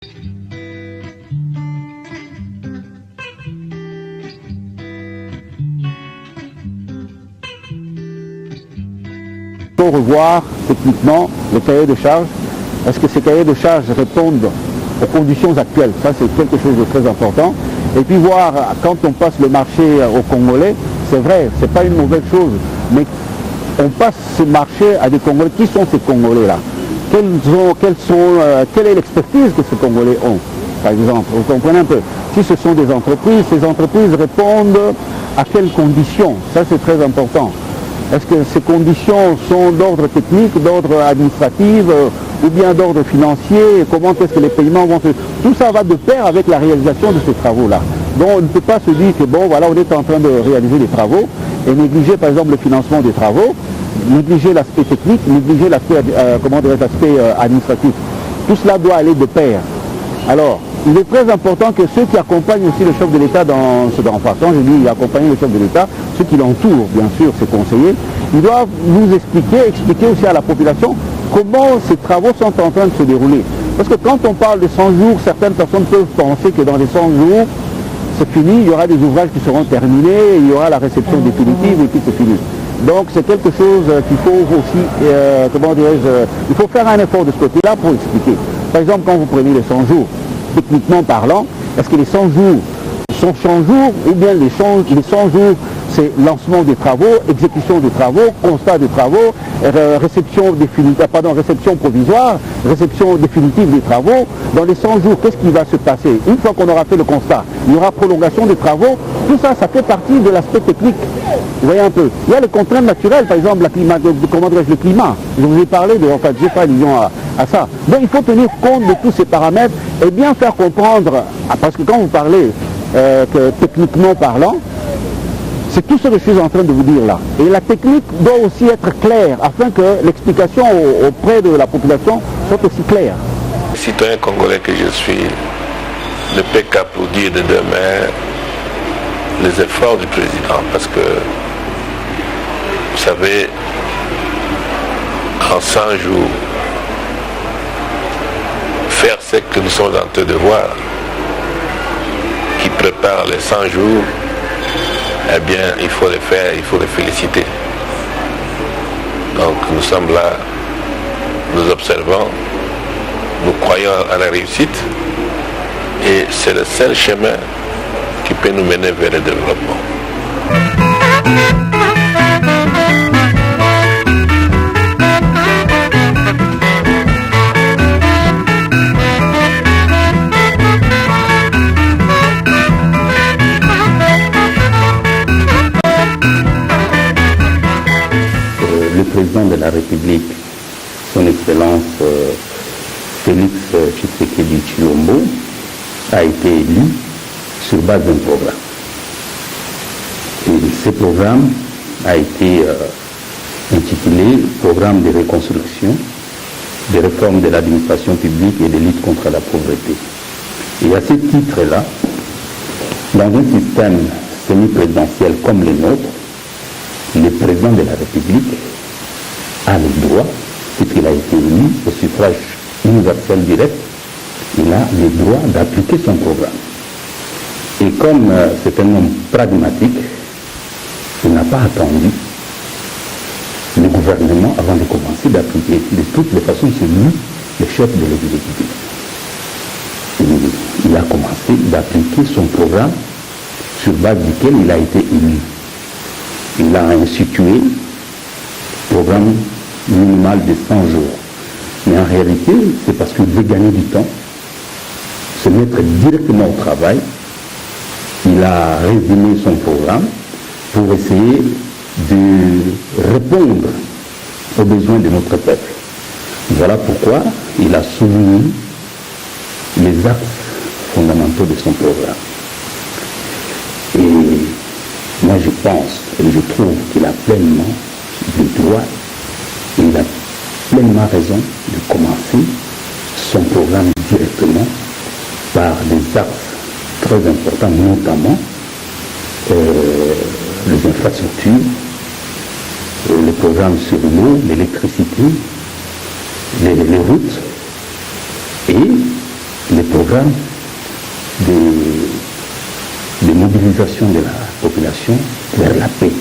Il faut revoir techniquement le cahier de charges. Est-ce que ces cahiers de charges répondent aux conditions actuelles? Ça, c'est quelque chose de très important. Et puis voir, quand on passe le marché aux Congolais, c'est vrai, c'est pas une mauvaise chose, mais on passe ce marché à des Congolais. Qui sont ces Congolais-là? Quelle est l'expertise que ces Congolais ont, par exemple? Vous comprenez un peu? Si ce sont des entreprises, ces entreprises répondent à quelles conditions? Ça, c'est très important. Est-ce que ces conditions sont d'ordre technique, d'ordre administratif ou bien d'ordre financier? Comment est-ce que les paiements vont se... Tout ça va de pair avec la réalisation de ces travaux-là. Donc on ne peut pas se dire que bon, voilà, on est en train de réaliser des travaux et négliger par exemple le financement des travaux, négliger l'aspect technique, négliger l'aspect administratif. Tout cela doit aller de pair. Alors, il est très important que ceux qui accompagnent aussi le chef de l'État dans ce façon, je dis accompagner le chef de l'État, ceux qui l'entourent, bien sûr, ses conseillers, ils doivent nous expliquer aussi à la population comment ces travaux sont en train de se dérouler. Parce que quand on parle de 100 jours, certaines personnes peuvent penser que dans les 100 jours, c'est fini, il y aura des ouvrages qui seront terminés, il y aura la réception définitive et puis c'est fini. Donc c'est quelque chose qu'il faut aussi, il faut faire un effort de ce côté-là pour expliquer. Par exemple, quand vous prenez les 100 jours, techniquement parlant, est-ce que les 100 jours sont 100 jours ou bien les 100 jours c'est lancement des travaux, exécution des travaux, constat des travaux, réception provisoire, réception définitive des travaux. Dans les 100 jours, qu'est-ce qui va se passer? Une fois qu'on aura fait le constat, il y aura prolongation des travaux. Tout ça, ça fait partie de l'aspect technique. Vous voyez un peu. Il y a les contraintes naturelles, par exemple, le climat. Je vous ai parlé j'ai pas allusion à ça. Donc il faut tenir compte de tous ces paramètres et bien faire comprendre, parce que quand vous parlez que techniquement parlant, c'est tout ce que je suis en train de vous dire là. Et la technique doit aussi être claire afin que l'explication auprès de la population soit aussi claire. Le citoyen congolais que je suis ne peut qu'applaudir de deux mains les efforts du président parce que, vous savez, en 100 jours, faire ce que nous sommes en train de voir, qui prépare les 100 jours, eh bien, il faut les faire, il faut les féliciter. Donc, nous sommes là, nous observons, nous croyons à la réussite et c'est le seul chemin qui peut nous mener vers le développement. Le président de la République, son Excellence Félix Tshisekedi Tshilombo, a été élu sur base d'un programme. Et ce programme a été intitulé Programme de reconstruction, de réforme de l'administration publique et de lutte contre la pauvreté. Et à ce titre-là, dans un système semi-présidentiel comme le nôtre, le président de la République a le droit, puisqu'il a été élu au suffrage universel direct, il a le droit d'appliquer son programme. Et comme c'est un homme pragmatique, il n'a pas attendu le gouvernement avant de commencer d'appliquer. De toutes les façons, c'est lui le chef de l'exécutif. Il a commencé d'appliquer son programme sur base duquel il a été élu. Il a institué un programme minimal de 100 jours. Mais en réalité, c'est parce qu'il veut gagner du temps, se mettre directement au travail. Il a résumé son programme pour essayer de répondre aux besoins de notre peuple. Voilà pourquoi il a souligné les axes fondamentaux de son programme. Et moi je pense et je trouve qu'il a pleinement le droit et il a pleinement raison de commencer son programme directement par des axes très importants, notamment les infrastructures, le programme sur l'eau, l'électricité, les routes et les programme de mobilisation de la population vers la paix.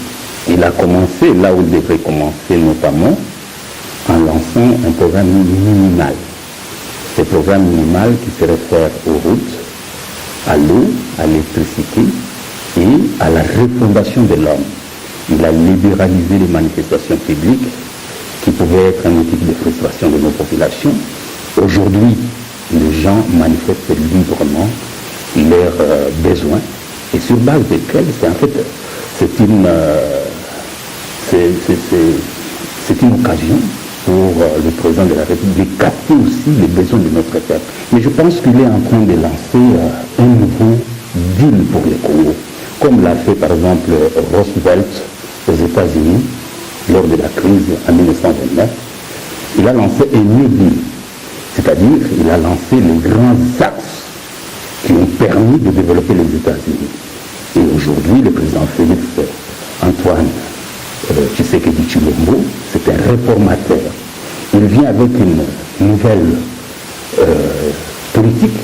Il a commencé là où il devrait commencer, notamment en lançant un programme minimal. Ce programme minimal qui se réfère aux routes, à l'eau, à l'électricité et à la refondation de l'homme. Il a libéralisé les manifestations publiques qui pouvaient être un motif de frustration de nos populations. Aujourd'hui, les gens manifestent librement leurs besoins et sur base desquels c'est une occasion pour le président de la République de capter aussi les besoins de notre peuple. Mais je pense qu'il est en train de lancer un nouveau deal pour le Congo, comme l'a fait par exemple Roosevelt aux États-Unis lors de la crise en 1929. Il a lancé un New Deal, c'est-à-dire il a lancé les grands axes qui ont permis de développer les États-Unis. Et aujourd'hui, le président Félix Antoine Tshisekedi Tshilombo, c'est un réformateur. Il vient avec une nouvelle politique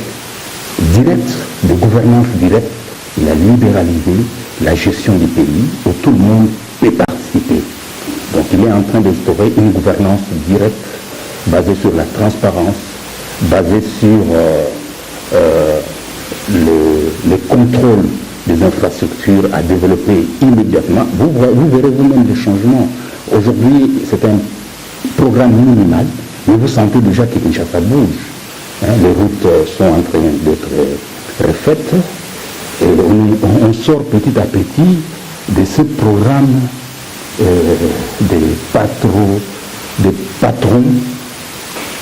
directe, de gouvernance directe. Il a libéralisé la gestion du pays où tout le monde peut participer. Donc il est en train d'instaurer une gouvernance directe basée sur la transparence, basée sur le contrôle des infrastructures à développer immédiatement. Vous verrez vous-même les changements. Aujourd'hui, c'est un programme minimal, mais vous sentez déjà que Kinshasa bouge. Les routes sont en train d'être refaites et on sort petit à petit de ce programme des patrons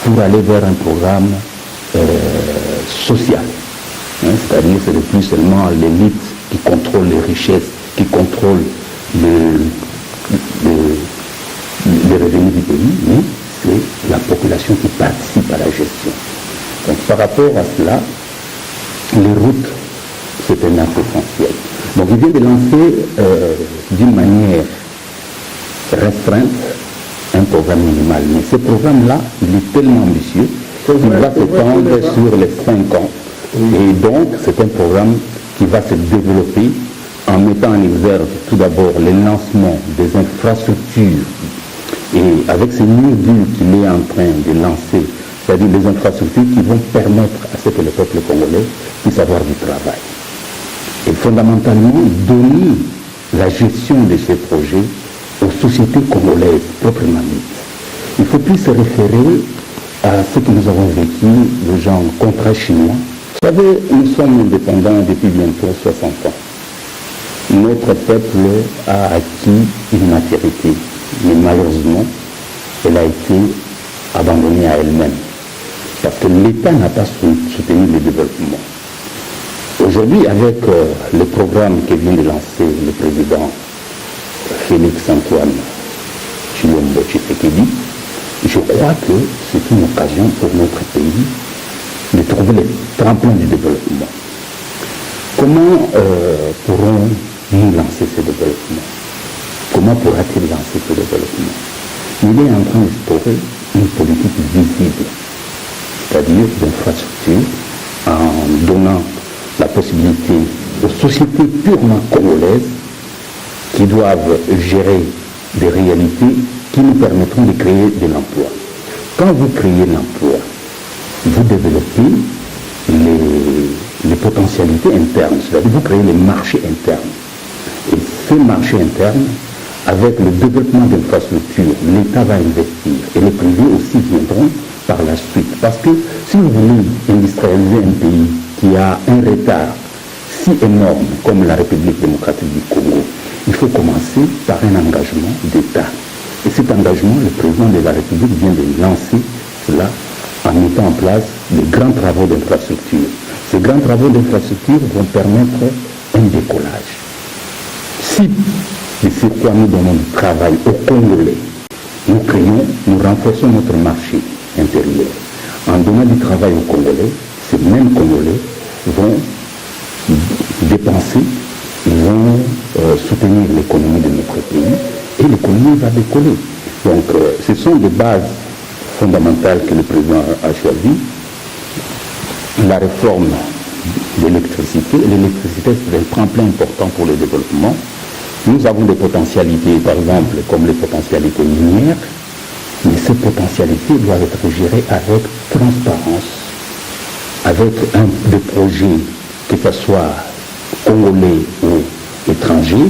pour aller vers un programme social. C'est-à-dire que ce n'est plus seulement l'élite qui contrôle les richesses, qui contrôle les revenus du pays, mais c'est la population qui participe à la gestion. Donc par rapport à cela, les routes, c'est un acte essentiel. Donc il vient de lancer d'une manière restreinte un programme minimal. Mais ce programme-là, il est tellement ambitieux qu'il va s'étendre sur les 5 ans. Et donc, c'est un programme qui va se développer en mettant en exergue tout d'abord le lancement des infrastructures. Et avec ce New Deal qu'il est en train de lancer, c'est-à-dire des infrastructures qui vont permettre à ce que le peuple congolais puisse avoir du travail. Et fondamentalement, donner la gestion de ces projets aux sociétés congolaises proprement dites. Il ne faut plus se référer à ce que nous avons vécu, le genre contrat chinois. Vous savez, nous sommes indépendants depuis bientôt 60 ans. Notre peuple a acquis une maturité, mais malheureusement, elle a été abandonnée à elle-même. Parce que l'État n'a pas soutenu le développement. Aujourd'hui, avec le programme que vient de lancer le président Félix Antoine Tshilombo Tshisekedi, je crois que c'est une occasion pour notre pays de trouver les tremplins du développement. Comment pourrons-nous lancer ce développement? Comment pourra-t-il lancer ce développement? Il est en train d'instaurer une politique visible, c'est-à-dire d'infrastructure, en donnant la possibilité aux sociétés purement congolaises qui doivent gérer des réalités qui nous permettront de créer de l'emploi. Quand vous créez l'emploi, vous développez les potentialités internes, c'est-à-dire vous créez les marchés internes. Et ces marchés internes, avec le développement d'infrastructures, l'État va investir et les privés aussi viendront par la suite. Parce que si vous voulez industrialiser un pays qui a un retard si énorme comme la République démocratique du Congo, il faut commencer par un engagement d'État. Et cet engagement, le président de la République vient de lancer cela en mettant en place de grands travaux d'infrastructure. Ces grands travaux d'infrastructure vont permettre un décollage. Si de sur quoi nous donnons du travail aux Congolais, nous renforçons notre marché intérieur. En donnant du travail aux Congolais, ces mêmes Congolais vont dépenser, ils vont soutenir l'économie de notre pays et l'économie va décoller. Donc ce sont des bases fondamentales que le président a choisies. la réforme de l'électricité. L'électricité, c'est un tremplin important pour le développement. Nous avons des potentialités, par exemple, comme les potentialités minières, mais ces potentialités doivent être gérées avec transparence, avec des projets, que ce soit congolais ou étrangers,